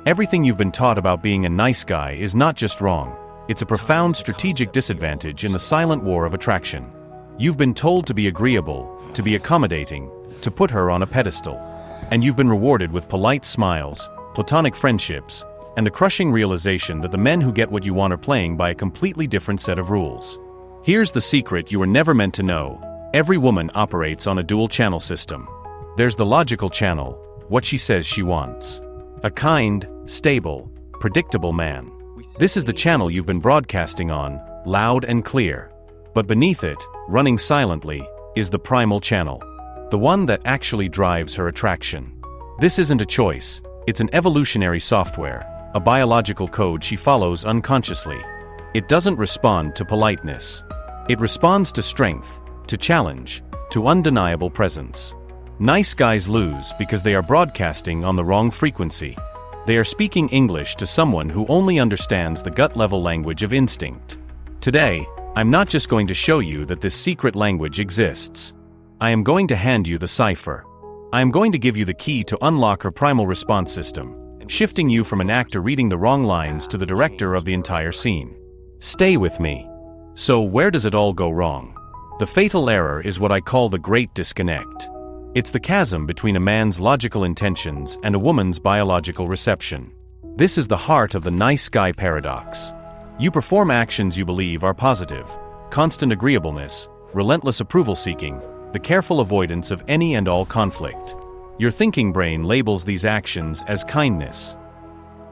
Everything you've been taught about being a nice guy is not just wrong. It's a profound strategic disadvantage in the silent war of attraction. You've been told to be agreeable, to be accommodating, to put her on a pedestal. And you've been rewarded with polite smiles, platonic friendships, and the crushing realization that the men who get what you want are playing by a completely different set of rules. Here's the secret you were never meant to know. Every woman operates on a dual-channel system. There's the logical channel, what she says she wants. A kind, stable, predictable man. This is the channel you've been broadcasting on, loud and clear. But beneath it, running silently, is the primal channel. The one that actually drives her attraction. This isn't a choice, it's an evolutionary software, a biological code she follows unconsciously. It doesn't respond to politeness. It responds to strength, to challenge, to undeniable presence. Nice guys lose because they are broadcasting on the wrong frequency. They are speaking English to someone who only understands the gut-level language of instinct. Today, I'm not just going to show you that this secret language exists. I am going to hand you the cipher. I am going to give you the key to unlock her primal response system, shifting you from an actor reading the wrong lines to the director of the entire scene. Stay with me. So where does it all go wrong? The fatal error is what I call the great disconnect. It's the chasm between a man's logical intentions and a woman's biological reception. This is the heart of the nice guy paradox. You perform actions you believe are positive, constant agreeableness, relentless approval seeking, the careful avoidance of any and all conflict. Your thinking brain labels these actions as kindness.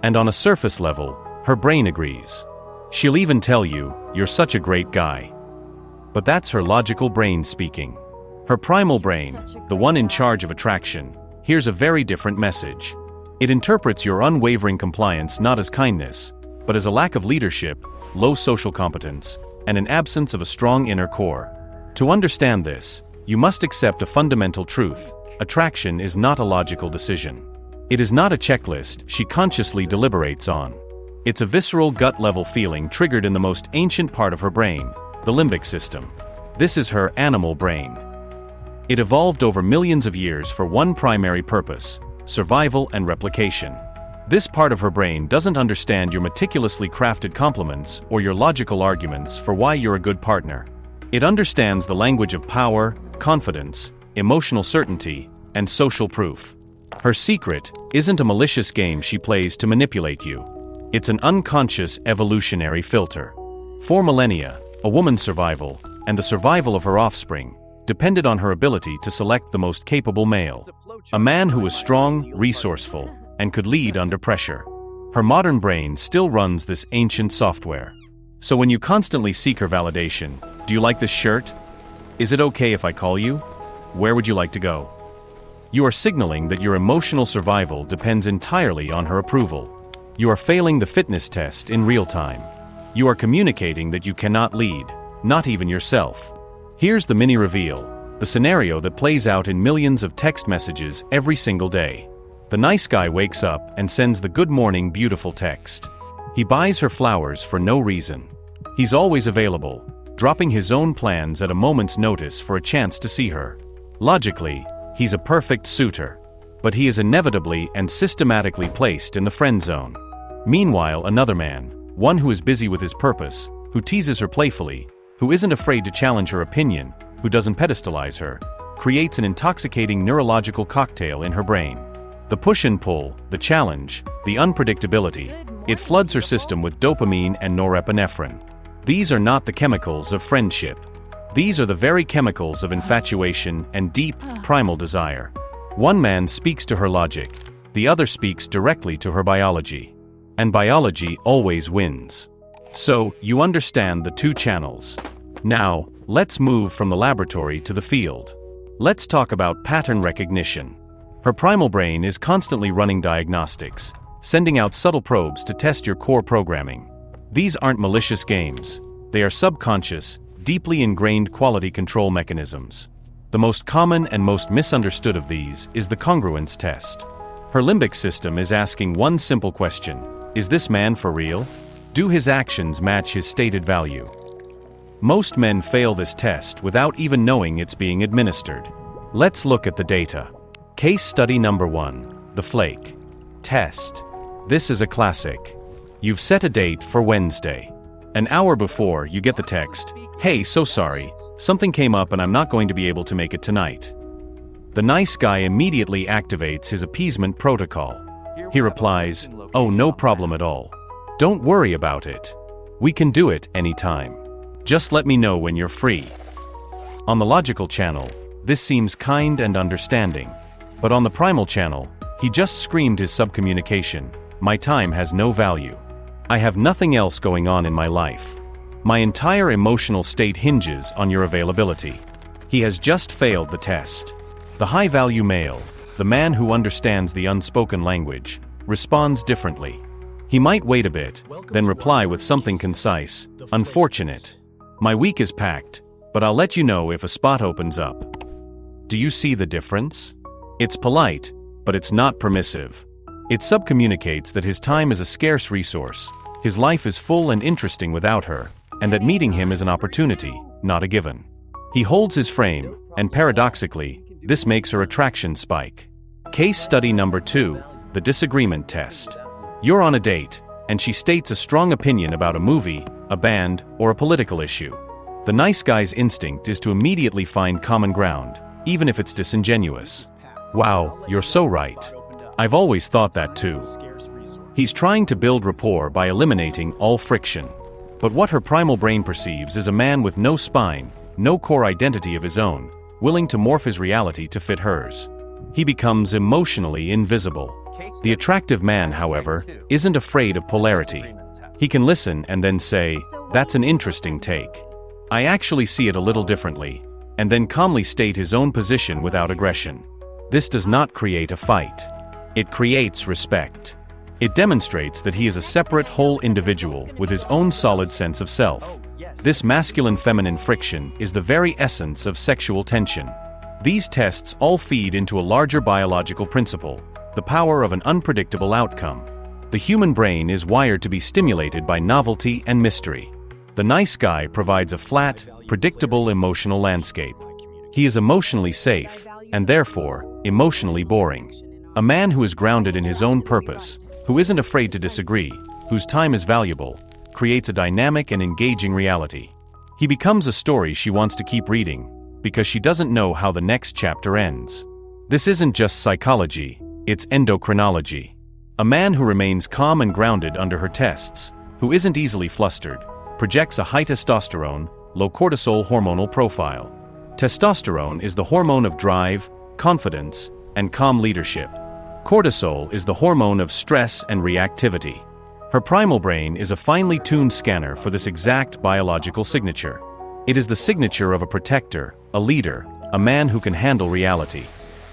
And on a surface level, her brain agrees. She'll even tell you, "You're such a great guy." But that's her logical brain speaking. Her primal brain, the one in charge of attraction, hears a very different message. It interprets your unwavering compliance not as kindness, but as a lack of leadership, low social competence, and an absence of a strong inner core. To understand this, you must accept a fundamental truth: attraction is not a logical decision. It is not a checklist she consciously deliberates on. It's a visceral gut-level feeling triggered in the most ancient part of her brain, the limbic system. This is her animal brain. It evolved over millions of years for one primary purpose: survival and replication. This part of her brain doesn't understand your meticulously crafted compliments or your logical arguments for why you're a good partner. It understands the language of power, confidence, emotional certainty, and social proof. Her secret isn't a malicious game she plays to manipulate you. It's an unconscious evolutionary filter. For millennia, a woman's survival, and the survival of her offspring, depended on her ability to select the most capable male. A man who was strong, resourceful, and could lead under pressure. Her modern brain still runs this ancient software. So when you constantly seek her validation, do you like this shirt? Is it okay if I call you? Where would you like to go? You are signaling that your emotional survival depends entirely on her approval. You are failing the fitness test in real time. You are communicating that you cannot lead, not even yourself. Here's the mini reveal, the scenario that plays out in millions of text messages every single day. The nice guy wakes up and sends the "Good morning, beautiful" text. He buys her flowers for no reason. He's always available, dropping his own plans at a moment's notice for a chance to see her. Logically, he's a perfect suitor. But he is inevitably and systematically placed in the friend zone. Meanwhile, another man, one who is busy with his purpose, who teases her playfully, who isn't afraid to challenge her opinion, who doesn't pedestalize her, creates an intoxicating neurological cocktail in her brain. The push and pull, the challenge, the unpredictability, it floods her system with dopamine and norepinephrine. These are not the chemicals of friendship. These are the very chemicals of infatuation and deep, primal desire. One man speaks to her logic, the other speaks directly to her biology. And biology always wins. So, you understand the two channels. Now, let's move from the laboratory to the field. Let's talk about pattern recognition. Her primal brain is constantly running diagnostics, sending out subtle probes to test your core programming. These aren't malicious games. They are subconscious, deeply ingrained quality control mechanisms. The most common and most misunderstood of these is the congruence test. Her limbic system is asking one simple question: is this man for real? Do his actions match his stated value? Most men fail this test without even knowing it's being administered. Let's look at the data. Case study number 1, the flake test. This is a classic. You've set a date for Wednesday. An hour before, you get the text, "Hey, so sorry, something came up and I'm not going to be able to make it tonight." The nice guy immediately activates his appeasement protocol. He replies, "Oh, no problem at all. Don't worry about it. We can do it anytime. Just let me know when you're free." On the logical channel, this seems kind and understanding. But on the primal channel, he just screamed his subcommunication, "My time has no value. I have nothing else going on in my life. My entire emotional state hinges on your availability." He has just failed the test. The high-value male, the man who understands the unspoken language, responds differently. He might wait a bit, then reply with something concise, "Unfortunate. My week is packed, but I'll let you know if a spot opens up." Do you see the difference? It's polite, but it's not permissive. It subcommunicates that his time is a scarce resource, his life is full and interesting without her, and that meeting him is an opportunity, not a given. He holds his frame, and paradoxically, this makes her attraction spike. Case study number 2, the disagreement test. You're on a date, and she states a strong opinion about a movie, a band, or a political issue. The nice guy's instinct is to immediately find common ground, even if it's disingenuous. "Wow, you're so right. I've always thought that too." He's trying to build rapport by eliminating all friction. But what her primal brain perceives is a man with no spine, no core identity of his own, willing to morph his reality to fit hers. He becomes emotionally invisible. The attractive man, however, isn't afraid of polarity. He can listen and then say, "That's an interesting take. I actually see it a little differently," and then calmly state his own position without aggression. This does not create a fight. It creates respect. It demonstrates that he is a separate whole individual with his own solid sense of self. This masculine-feminine friction is the very essence of sexual tension. These tests all feed into a larger biological principle, the power of an unpredictable outcome. The human brain is wired to be stimulated by novelty and mystery. The nice guy provides a flat, predictable emotional landscape. He is emotionally safe, and therefore, emotionally boring. A man who is grounded in his own purpose, who isn't afraid to disagree, whose time is valuable, creates a dynamic and engaging reality. He becomes a story she wants to keep reading, because she doesn't know how the next chapter ends. This isn't just psychology, it's endocrinology. A man who remains calm and grounded under her tests, who isn't easily flustered, projects a high testosterone, low cortisol hormonal profile. Testosterone is the hormone of drive, confidence, and calm leadership. Cortisol is the hormone of stress and reactivity. Her primal brain is a finely tuned scanner for this exact biological signature. It is the signature of a protector, a leader, a man who can handle reality.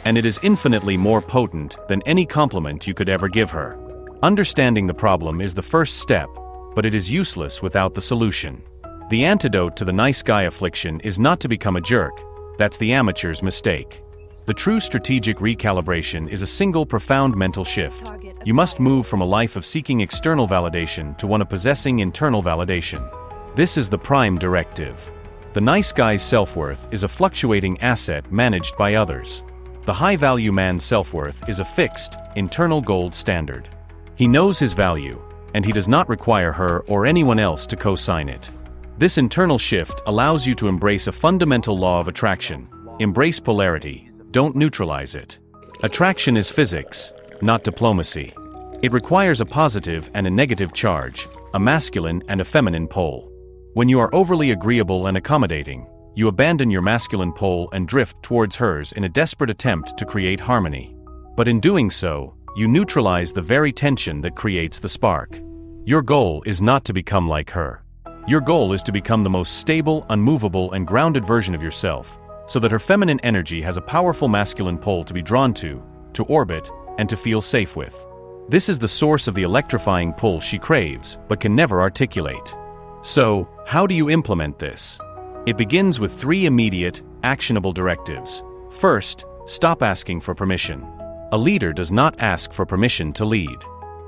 And it is infinitely more potent than any compliment you could ever give her. Understanding the problem is the first step, but it is useless without the solution. The antidote to the nice guy affliction is not to become a jerk. That's the amateur's mistake. The true strategic recalibration is a single profound mental shift. You must move from a life of seeking external validation to one of possessing internal validation. This is the prime directive. The nice guy's self-worth is a fluctuating asset managed by others. The high-value man's self-worth is a fixed, internal gold standard. He knows his value, and he does not require her or anyone else to co-sign it. This internal shift allows you to embrace a fundamental law of attraction. Embrace polarity, don't neutralize it. Attraction is physics, not diplomacy. It requires a positive and a negative charge, a masculine and a feminine pole. When you are overly agreeable and accommodating, you abandon your masculine pole and drift towards hers in a desperate attempt to create harmony. But in doing so, you neutralize the very tension that creates the spark. Your goal is not to become like her. Your goal is to become the most stable, unmovable, and grounded version of yourself, so that her feminine energy has a powerful masculine pole to be drawn to orbit, and to feel safe with. This is the source of the electrifying pull she craves, but can never articulate. So, how do you implement this? It begins with 3 immediate, actionable directives. First, stop asking for permission. A leader does not ask for permission to lead.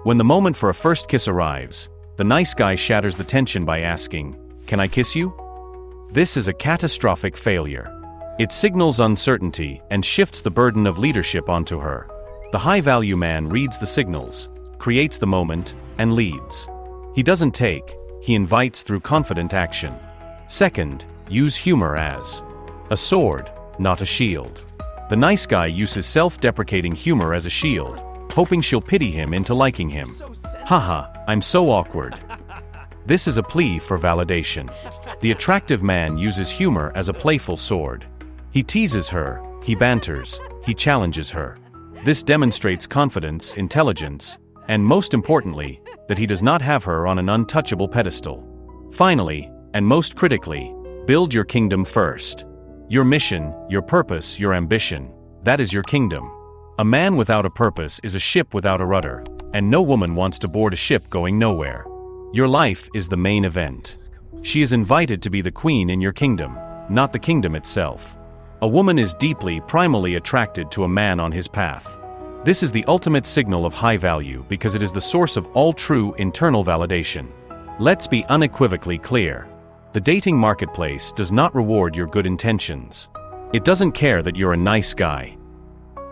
When the moment for a first kiss arrives, the nice guy shatters the tension by asking, "Can I kiss you?" This is a catastrophic failure. It signals uncertainty and shifts the burden of leadership onto her. The high-value man reads the signals. creates the moment, and leads. He doesn't take, he invites through confident action. Second, use humor as a sword, not a shield. The nice guy uses self-deprecating humor as a shield, hoping she'll pity him into liking him. Haha, I'm so awkward. This is a plea for validation. The attractive man uses humor as a playful sword. He teases her, he banters, he challenges her. This demonstrates confidence, intelligence, and most importantly, that he does not have her on an untouchable pedestal. Finally, and most critically, build your kingdom first. Your mission, your purpose, your ambition, that is your kingdom. A man without a purpose is a ship without a rudder, and no woman wants to board a ship going nowhere. Your life is the main event. She is invited to be the queen in your kingdom, not the kingdom itself. A woman is deeply, primally attracted to a man on his path. This is the ultimate signal of high value because it is the source of all true internal validation. Let's be unequivocally clear. The dating marketplace does not reward your good intentions. It doesn't care that you're a nice guy.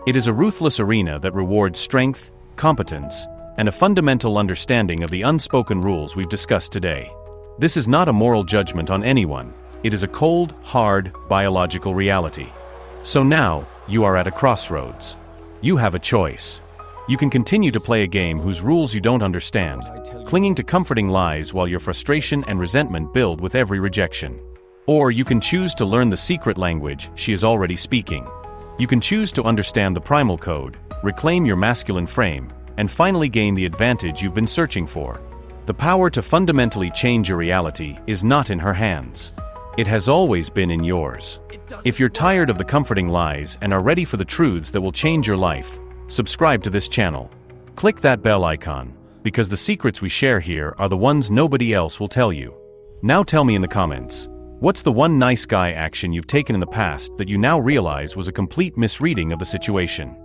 It is a ruthless arena that rewards strength, competence, and a fundamental understanding of the unspoken rules we've discussed today. This is not a moral judgment on anyone. It is a cold, hard, biological reality. So now, you are at a crossroads. You have a choice. You can continue to play a game whose rules you don't understand, clinging to comforting lies while your frustration and resentment build with every rejection. Or you can choose to learn the secret language she is already speaking. You can choose to understand the primal code, reclaim your masculine frame, and finally gain the advantage you've been searching for. The power to fundamentally change your reality is not in her hands. It has always been in yours. If you're tired of the comforting lies and are ready for the truths that will change your life, subscribe to this channel. Click that bell icon, because the secrets we share here are the ones nobody else will tell you. Now tell me in the comments, what's the one nice guy action you've taken in the past that you now realize was a complete misreading of the situation?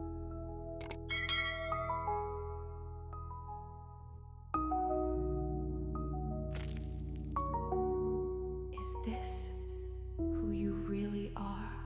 Is this who you really are?